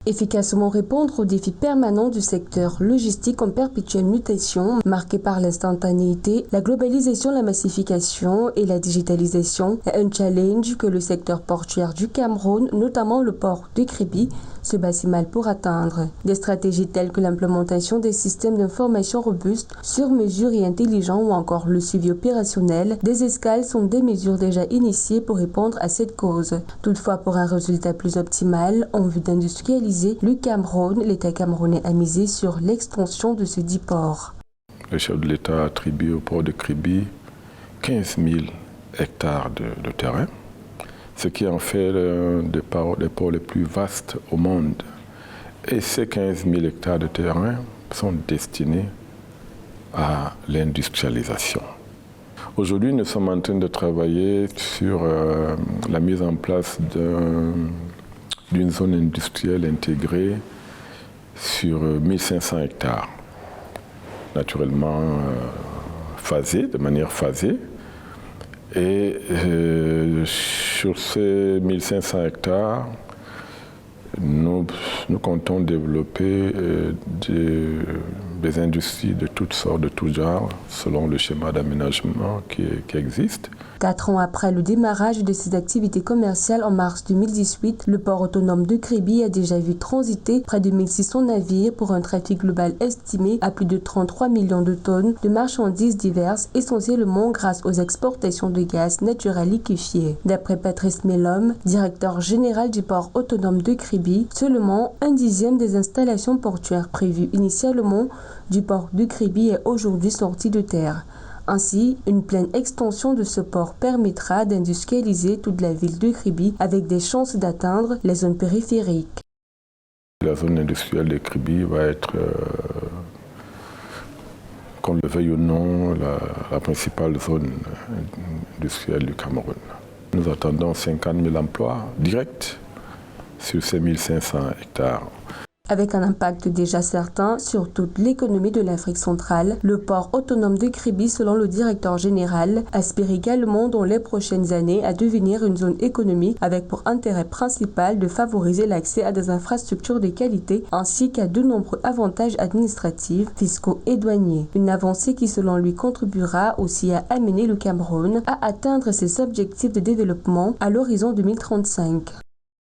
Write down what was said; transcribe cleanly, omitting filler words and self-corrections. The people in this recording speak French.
Efficacement répondre aux défis permanents du secteur logistique en perpétuelle mutation, marqué par l'instantanéité, la globalisation, la massification et la digitalisation, est un challenge que le secteur portuaire du Cameroun, notamment le port de Kribi, se bat si mal pour atteindre. Des stratégies telles que l'implémentation des systèmes d'information robustes, sur mesure et intelligents ou encore le suivi opérationnel des escales sont des mesures déjà initiées pour répondre à cette cause. Toutefois, pour un résultat plus optimal, en vue d'industrialiser le Cameroun, l'État camerounais a misé sur l'extension de ce dit port. Le chef de l'État a attribué au port de Kribi 15 000 hectares de terrain, ce qui en fait l'un des ports les plus vastes au monde. Et ces 15 000 hectares de terrain sont destinés à l'industrialisation. Aujourd'hui, nous sommes en train de travailler sur la mise en place d'une zone industrielle intégrée sur 1500 hectares, naturellement phasée, de manière phasée. Et sur ces 1500 hectares, nous comptons développer des industries de toutes sortes, de tout genre, selon le schéma d'aménagement qui existe. 4 ans après le démarrage de ses activités commerciales en mars 2018, le port autonome de Kribi a déjà vu transiter près de 1600 navires pour un trafic global estimé à plus de 33 millions de tonnes de marchandises diverses, essentiellement grâce aux exportations de gaz naturel liquéfié. D'après Patrice Mellom, directeur général du port autonome de Kribi, seulement 1/10 des installations portuaires prévues initialement du port de Kribi est aujourd'hui sortie de terre. Ainsi, une pleine extension de ce port permettra d'industrialiser toute la ville de Kribi avec des chances d'atteindre les zones périphériques. La zone industrielle de Kribi va être, qu'on le veuille ou non, la principale zone industrielle du Cameroun. Nous attendons 50 000 emplois directs sur ces 1500 hectares. Avec un impact déjà certain sur toute l'économie de l'Afrique centrale, le port autonome de Kribi, selon le directeur général, aspire également dans les prochaines années à devenir une zone économique avec pour intérêt principal de favoriser l'accès à des infrastructures de qualité ainsi qu'à de nombreux avantages administratifs, fiscaux et douaniers. Une avancée qui, selon lui, contribuera aussi à amener le Cameroun à atteindre ses objectifs de développement à l'horizon 2035.